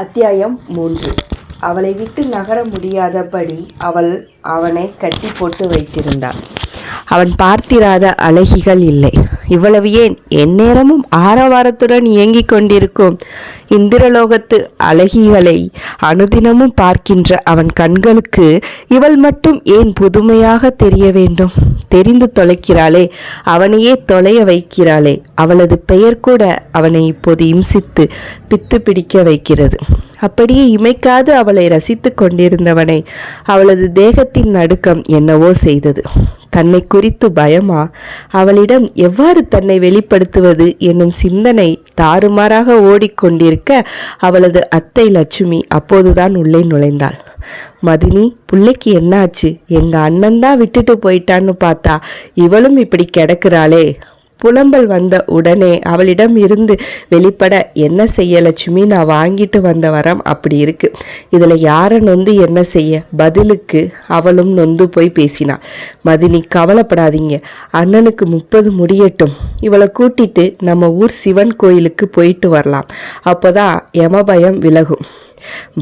அத்தியாயம் 3. அவளை விட்டு நகர முடியாதபடி அவள் அவனை கட்டி போட்டு வைத்திருந்தாள். அவன் பார்த்திராத அழகிகள் இல்லை. இவ்வளவு ஏன், எந்நேரமும் ஆரவாரத்துடன் இயங்கிக் கொண்டிருக்கும் இந்திரலோகத்து அழகிகளை அனுதினமும் பார்க்கின்ற அவன் கண்களுக்கு இவள் மட்டும் ஏன் புதுமையாக தெரிய வேண்டும்? தெரிந்து தொலைக்கிறாளே, அவனையே தொலைய வைக்கிறாளே. அவளது பெயர் கூட அவனை இப்போது இம்சித்து பித்து பிடிக்க வைக்கிறது. அப்படியே இமைக்காது அவளை ரசித்து கொண்டிருந்தவனை அவளது தேகத்தின் நடுக்கம் என்னவோ செய்தது. தன்னை குறித்து பயமா? அவளிடம் எவ்வாறு தன்னை வெளிப்படுத்துவது என்னும் சிந்தனை தாறுமாறாக ஓடிக்கொண்டிருக்க அவளது அத்தை லட்சுமி அப்போதுதான் உள்ளே நுழைந்தாள். மதினி, பிள்ளைக்கு என்னாச்சு? எங்க அண்ணன் தான் விட்டுட்டு போயிட்டான்னு பார்த்தா இவளும் இப்படி கிடக்குறாளே. புலம்பல் வந்த உடனே அவளிடம் இருந்து வெளிப்பட, என்ன செய்ய லட்சுமி, நான் வாங்கிட்டு வந்த வரம் அப்படி இருக்கு, இதில் யாரை நொந்து என்ன செய்ய? பதிலுக்கு அவளும் நொந்து போய் பேசினாள். மதினி, கவலைப்படாதீங்க, அண்ணனுக்கு 30 முடியட்டும், இவளை கூட்டிட்டு நம்ம ஊர் சிவன் கோயிலுக்கு போயிட்டு வரலாம், அப்போதான் யமபயம் விலகும்.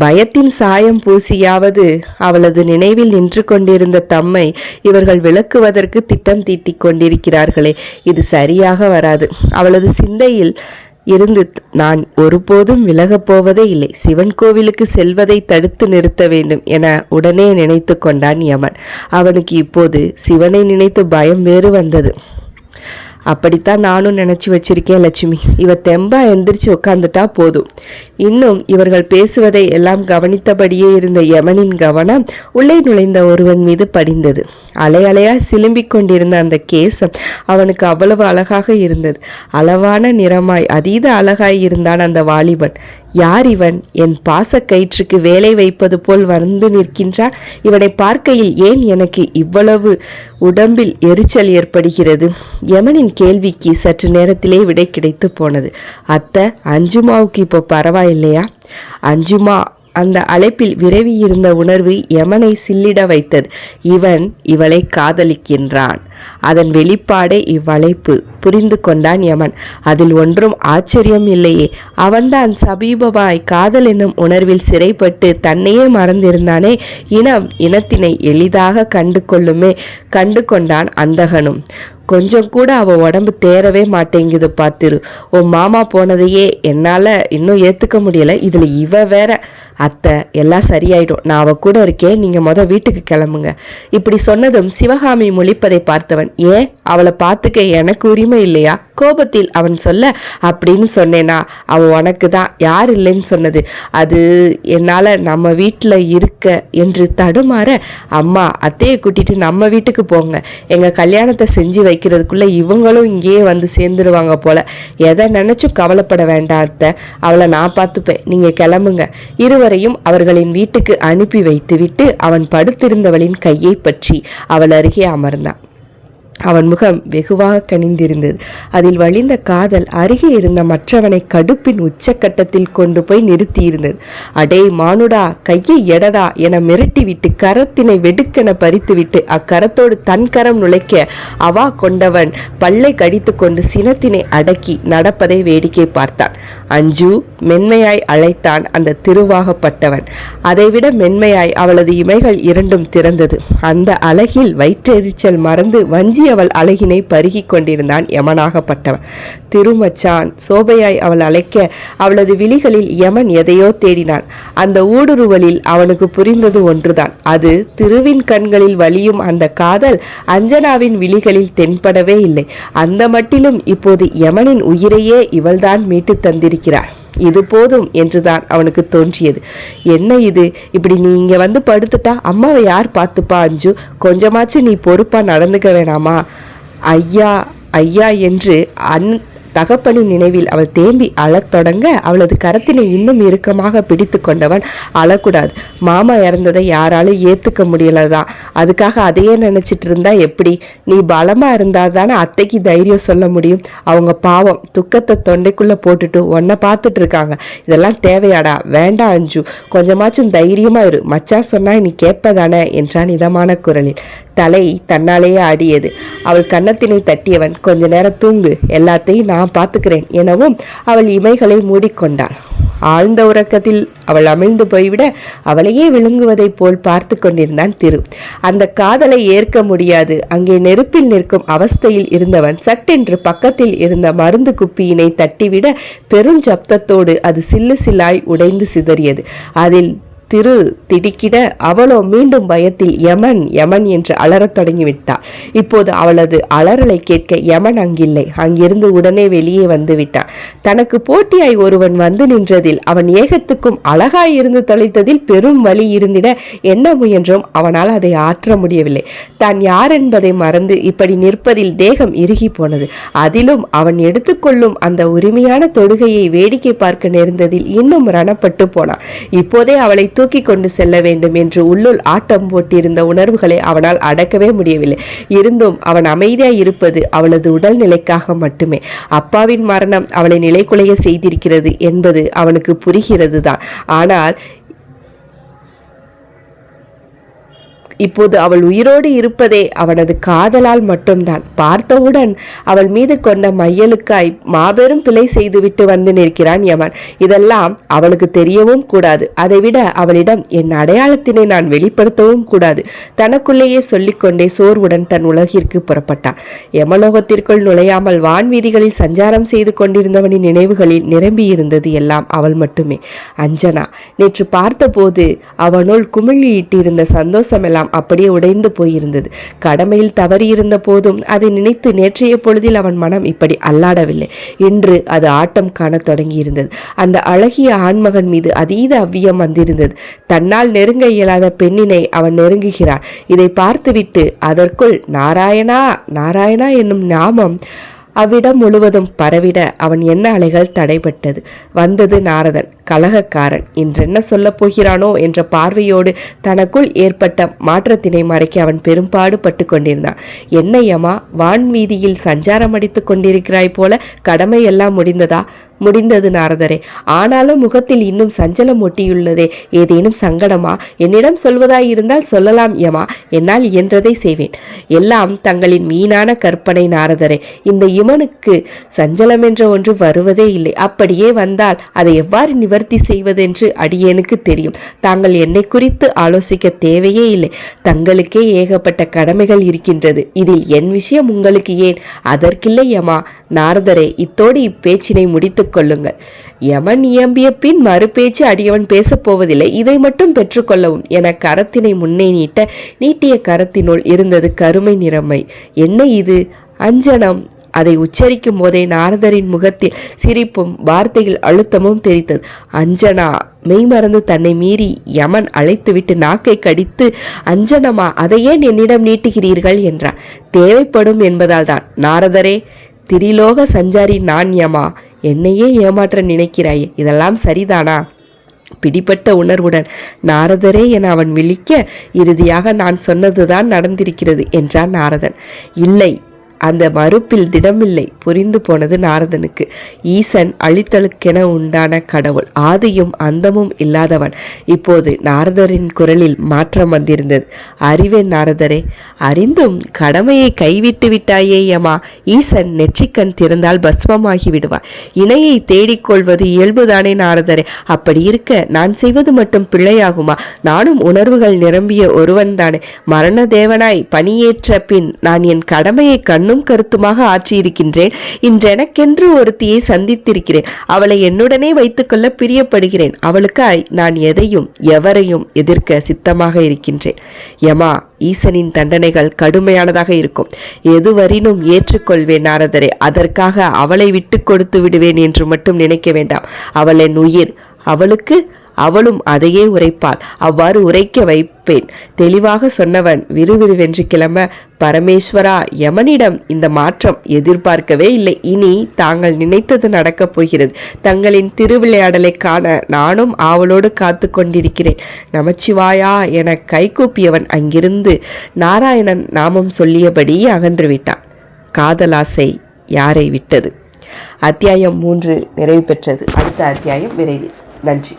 பயத்தின் சாயம் பூசியாவது அவளது நினைவில் நின்று கொண்டிருந்த தம்மை இவர்கள் விளக்குவதற்கு திட்டம் தீட்டிக் கொண்டிருக்கிறார்களே, இது சரியாக வராது. அவளது சிந்தையில் இருந்து நான் ஒருபோதும் விலகப் போவதே இல்லை, சிவன் கோவிலுக்கு செல்வதை தடுத்து நிறுத்த வேண்டும் என உடனே நினைத்து கொண்டான் யமன். அவனுக்கு இப்போது சிவனை நினைத்து பயம் வேறு வந்தது. அப்படித்தான் நானும் நினச்சி வச்சிருக்கேன் லட்சுமி, இவ தெம்பா எந்திரிச்சு உட்காந்துட்டா போதும். இன்னும் இவர்கள் பேசுவதை எல்லாம் கவனித்தபடியே இருந்த யமனின் கவனம் உள்ளே நுழைந்த ஒருவன் மீது படிந்தது. அலை அலையா சிலும்பிக் கொண்டிருந்த அந்த கேசம் அவனுக்கு அவ்வளவு அழகாக இருந்தது. அளவான நிறமாய் அதீத அழகாய் இருந்தான் அந்த வாலிபன். யார் இவன்? என் பாச கயிற்றுக்கு வேலை வைப்பது போல் வந்து நிற்கின்றான். இவனை பார்க்கையில் ஏன் எனக்கு இவ்வளவு உடம்பில் எரிச்சல் ஏற்படுகிறது? யமனின் கேள்விக்கு சற்று நேரத்திலே விடை கிடைத்து போனது. அத்தை, அஞ்சுமாவுக்கு இப்போ பரவாயில்லையா? அஞ்சுமா அந்த அழைப்பில் விரவி இருந்த உணர்வு யமனை சில்லிட வைத்தது. இவன் இவளை காதலிக்கின்றான், அதன் வெளிப்பாடே இவ்வழைப்பு. புரிந்து கொண்டான் யமன். அதில் ஒன்றும் ஆச்சரியம் இல்லையே. அவன்தான் சமீபமாய் காதல் என்னும் உணர்வில் சிறைப்பட்டு தன்னையே மறந்திருந்தானே. இனத்தினை எளிதாக கண்டு கொள்ளுமே. கண்டு கொண்டான் அந்தகனும். கொஞ்சம் கூட அவ உடம்பு தேரவே மாட்டேங்குது பார்த்திரு. உன் மாமா போனதையே என்னால் இன்னும் ஏற்றுக்க முடியலை, இதில் இவ வேற. அத்தை, எல்லாம் சரியாயிடும், நான் அவ கூட இருக்கேன், நீங்கள் வீட்டுக்கு கிளம்புங்க. இப்படி சொன்னதும் சிவகாமி முழிப்பதை பார்த்தவன், ஏன் அவளை பார்த்துக்க எனக்கு உரிமை இல்லையா? கோபத்தில் அவன் சொல்ல, அப்படின்னு சொன்னேனா? அவள் உனக்கு தான், யார் இல்லைன்னு சொன்னது? அது என்னால் நம்ம வீட்டில் இருக்க என்று தடுமாற, அம்மா அத்தையை கூட்டிட்டு நம்ம வீட்டுக்கு போங்க, எங்கள் கல்யாணத்தை செஞ்சு வைக்கிறதுக்குள்ளே இவங்களும் இங்கேயே வந்து சேர்ந்துடுவாங்க போல. எதை நினச்சும் கவலைப்பட வேண்டாம் அத்தை, அவளை நான் பார்த்துப்பேன், நீங்கள் கிளம்புங்க. இருவரையும் அவர்களின் வீட்டுக்கு அனுப்பி வைத்துவிட்டு அவன் படுத்திருந்தவளின் கையை பற்றி அவள் அருகே அமர்ந்தான். அவன் முகம் வெகுவாக கனிந்திருந்தது. அதில் வழிந்த காதல் அருகே இருந்த மற்றவனை கடுப்பின் உச்சக்கட்டத்தில் கொண்டு போய் நிறுத்தியிருந்தது. அடே மானுடா, கையை எடடா என மிரட்டிவிட்டு கரத்தினை வெடுக்கென பறித்துவிட்டு அக்கரத்தோடு தன் கரம் நுழைக்க அவா கொண்டவன் பல்லை கடித்து கொண்டு சினத்தினை அடக்கி நடப்பதை வேடிக்கை பார்த்தான். அஞ்சு, மென்மையாய் அழைத்தான் அந்த திருவாகப்பட்டவன். அதைவிட மென்மையாய் அவளது இமைகள் இரண்டும் திறந்தது. அந்த அழகில் வயிற்றெரிச்சல் மறந்து வஞ்சி அவள் அழகினை பருகி கொண்டிருந்தான் யமனாகப்பட்டவன். திருமச்சான், சோபையாய் அவள் அழைக்க அவளது விழிகளில் யமன் எதையோ தேடினான். அந்த ஊடுருவலில் அவனுக்கு புரிந்தது ஒன்றுதான். அது திருவின் கண்களில் வலியும் அந்த காதல் அஞ்சனாவின் விழிகளில் தென்படவே இல்லை. அந்த மட்டிலும் இப்போது யமனின் உயிரையே இவள்தான் மீட்டு தந்திருக்கிறாள். இது போதும் என்றுதான் அவனுக்கு தோன்றியது. என்ன இது, இப்படி நீ இங்கே வந்து படுத்துட்டா அம்மாவை யார் பார்த்துப்பா? அஞ்சு, கொஞ்சமாச்சு நீ பொறுப்பா நடந்துக்க வேணாமா? ஐயா ஐயா என்று தகப்பனின் நினைவில் அவள் தேம்பி அழத் தொடங்க அவளது கரத்தினை இன்னும் இறுக்கமாக பிடித்து கொண்டவன், அழக்கூடாது, மாமா இறந்ததை யாராலும் ஏற்றுக்க முடியலதான், அதுக்காக அதையே நினச்சிட்டு இருந்தா எப்படி? நீ பலமாக இருந்தால் தானே அத்தைக்கு தைரியம் சொல்ல முடியும். அவங்க பாவம் துக்கத்தை தொண்டைக்குள்ளே போட்டுட்டு உன்னை பார்த்துட்டு இருக்காங்க. இதெல்லாம் தேவையாடா? வேண்டாம் அஞ்சு, கொஞ்சமாச்சும் தைரியமாக இரு, மச்சா சொன்னா நீ கேட்பதானே என்றான் இதமான குரலில். தலை தன்னாலேயே ஆடியது. அவள் கன்னத்தினை தட்டியவன், கொஞ்ச நேரம் தூங்கு, எல்லாத்தையும் நான் பார்த்துக்கிறேன் எனவும் அவள் இமைகளை மூடிக்கொண்டாள். ஆழ்ந்த உறக்கத்தில் அவள் அமிழ்ந்து போய்விட அவளையே விழுங்குவதைப் போல் பார்த்து கொண்டிருந்தான் திரு. அந்த காதலை ஏற்க முடியாது அங்கே நெருப்பில் நிற்கும் அவஸ்தையில் இருந்தவன் சட்டென்று பக்கத்தில் இருந்த மருந்து குப்பியினை தட்டிவிட பெருஞ்சப்தத்தோடு அது சில்லு சில்லாய் உடைந்து சிதறியது. அதில் திரு திடுக்கிட அவளோ மீண்டும் பயத்தில் யமன் யமன் என்று அலறத் தொடங்கிவிட்டாள். இப்போது அவளது அலறலை கேட்க யமன் அங்கில்லை. அங்கிருந்து உடனே வெளியே வந்து விட்டான். தனக்கு போட்டியாய் ஒருவன் வந்து நின்றதில் அவன் ஏகத்துக்கும் அழகாய் இருந்து தொலைத்ததில் பெரும் வலி இருந்திட என்ன முயன்றும் அவனால் அதை ஆற்ற முடியவில்லை. தான் யார் என்பதை மறந்து இப்படி நிற்பதில் தேகம் இறுகி போனது. அதிலும் அவன் எடுத்துக்கொள்ளும் அந்த உரிமையான தொடுகையை வேடிக்கை பார்க்க நேர்ந்ததில் இன்னும் ரணப்பட்டு போனான். இப்போதே அவளை தூக்கி கொண்டு செல்ல வேண்டும் என்று உள்ளுள் ஆட்டம் போட்டிருந்த உணர்வுகளை அவனால் அடக்கவே முடியவில்லை. இருந்தும் அவன் அமைதியாய் இருப்பது அவளது உடல்நிலைக்காக மட்டுமே. அப்பாவின் மரணம் அவளை நிலைகுலைய செய்திருக்கிறது என்பது அவனுக்கு புரிகிறது தான். ஆனால் இப்போது அவள் உயிரோடு இருப்பதே அவனது காதலால் மட்டும்தான். பார்த்தவுடன் அவள் மீது கொண்ட மையலுக்காய் மாபெரும் பிழை செய்துவிட்டு வந்து நிற்கிறான் யமன். இதெல்லாம் அவளுக்கு தெரியவும் கூடாது. அதைவிட அவளிடம் என் அடையாளத்தினை நான் வெளிப்படுத்தவும் கூடாது. தனக்குள்ளேயே சொல்லிக்கொண்டே சோர்வுடன் தன் உலகிற்கு புறப்பட்டான். யமலோகத்திற்குள் நுழையாமல் வான்வீதிகளில் சஞ்சாரம் செய்து கொண்டிருந்தவனின் நினைவுகளில் நிரம்பியிருந்தது எல்லாம் அவள் மட்டுமே. அஞ்சனா. நேற்று பார்த்தபோது அவனுள் குமிழியிட்டிருந்த சந்தோஷமெல்லாம் அப்படியே உடைந்து போயிருந்தது. கடமையில் தவறியிருந்த போதும் அதை நினைத்து நேற்றைய பொழுதில் அவன் மனம் இப்படி அல்லாடவில்லை. இன்று அது ஆட்டம் காண தொடங்கியிருந்தது. அந்த அழகிய ஆண்மகன் மீது அதீத அவ்வியம் வந்திருந்தது. தன்னால் நெருங்க இயலாத பெண்ணினை அவன் நெருங்குகிறான். இதை பார்த்துவிட்டு அதற்குள் நாராயணா நாராயணா என்னும் நாமம் அவ்விடம் முழுவதும் பரவிட அவன் எண்ண அலைகள் தடைபட்டது. வந்தது நாரதன், கலகக்காரன். இன்றென்ன சொல்லப் போகிறானோ என்ற பார்வையோடு தனக்குள் ஏற்பட்ட மாற்றத்தினை மறைக்க அவன் பெரும்பாடு பட்டு கொண்டிருந்தான். என்ன யமா, வான்வீதியில் சஞ்சாரம் அடித்து கொண்டிருக்கிறாய் போல கடமையெல்லாம் முடிந்ததா? முடிந்தது நாரதரே. ஆனாலும் முகத்தில் இன்னும் சஞ்சலம் ஒட்டியுள்ளதே. ஏதேனும் சங்கடமா? என்னிடம் சொல்வதாய் இருந்தால் சொல்லலாம் யமா, என்னால் இயன்றதை செய்வேன். எல்லாம் தங்களின் மீனான கற்பனை நாரதரே. இந்த யமனுக்கு சஞ்சலம் என்ற ஒன்று வருவதே இல்லை. அப்படியே வந்தால் அதை எவ்வாறு நிவர்த்தி செய்வதென்று அடியேனுக்கு தெரியும். தாங்கள் என்னை குறித்து ஆலோசிக்க தேவையே இல்லை. தங்களுக்கே ஏகப்பட்ட கடமைகள் இருக்கின்றது. இதில் என் விஷயம் உங்களுக்கு ஏன்? அதற்கில்லை யமா. நாரதரே, இத்தோடு இப்பேச்சினை முடித்து கொள்ளுங்கள். யமன் இயம்பிய பின் மறுபேச்சு அடியவன் பேசப்போவதில்லை. இதை மட்டும் பெற்றுக்கொள்ளவும் என கரத்தினை முன்னே நீட்டிய கரத்தினுள் இருந்தது கருமை நிறமை. என்ன இது? அஞ்சனம். அதை உச்சரிக்கும் போதே நாரதரின் முகத்தில் சிரிப்பும் வார்த்தையில் அழுத்தமும் தெரித்தது. அஞ்சனா. மெய்மறந்து தன்னை மீறி யமன் அழைத்துவிட்டு நாக்கை கடித்து, அஞ்சனமா, அதையே என்னிடம் நீட்டுகிறீர்கள் என்றார். தேவைப்படும் என்பதால் தான். நாரதரே, திரிலோக சஞ்சாரி நான் யமா. என்னையே ஏமாற்ற நினைக்கிறாயே, இதெல்லாம் சரிதானா? பிடிப்பட்ட உணர்வுடன் நாரதரே என அவன் விழிக்க, இறுதியாக நான் சொன்னதுதான் நடந்திருக்கிறது என்றான் நாரதன். இல்லை, அந்த மறுப்பில் திடமில்லை. புரிந்து போனது நாரதனுக்கு. ஈசன் அழித்தலுக்கென உண்டான கடவுள், ஆதியும் அந்தமும் இல்லாதவன். இப்போது நாரதரின் குரலில் மாற்றம் வந்திருந்தது. அறிவேன் நாரதரே. அறிந்தும் கடமையை கைவிட்டு விட்டாயே யமா. ஈசன் நெற்றிக்கண் திறந்தால் பஸ்மமாகி விடுவார். இணையை தேடிக்கொள்வது இயல்புதானே நாரதரே. அப்படி இருக்க நான் செய்வது மட்டும் பிழையாகுமா? நானும் உணர்வுகள் நிரம்பிய ஒருவன் தானே. மரண தேவனாய் பணியேற்ற பின் நான் என் கடமையை கண்ணும் கருத்துமாக ஆற்றியிருக்கின்றேன். இன்றெனக்கென்று ஒருத்தியை சந்தித்திருக்கிறேன். அவளை என்னுடனே வைத்துக்கொள்ள பிரியப்படுகிறேன். அவளுக்காய் நான் எதையும் எவரையும் எதிர்க்க சித்தமாக இருக்கின்றேன். யமா, ஈசனின் தண்டனைகள் கடுமையானதாக இருக்கும். எதுவரினும் ஏற்றுக்கொள்வேன் நாரதரே. அதற்காக அவளை விட்டு கொடுத்து விடுவேன் என்று மட்டும் நினைக்க வேண்டாம். அவள் என் உயிர். அவளுக்கு அவளும் அதையே உரைப்பாள். அவ்வாறு உரைக்க வைப்பேன். தெளிவாக சொன்னவன் விறுவிறுவென்று கிளம்ப, பரமேஸ்வரா, யமனிடம் இந்த மாற்றம் எதிர்பார்க்கவே இல்லை. இனி தாங்கள் நினைத்தது நடக்கப் போகிறது. தங்களின் திருவிளையாடலை காண நானும் ஆவலோடு காத்து கொண்டிருக்கிறேன். நமச்சிவாயா என கைகூப்பியவன் அங்கிருந்து நாராயணன் நாமம் சொல்லியபடி அகன்று விட்டான். காதலாசை யாரை விட்டது? அத்தியாயம் 3 நிறைவு பெற்றது. அடுத்த அத்தியாயம் விரைவில். நன்றி.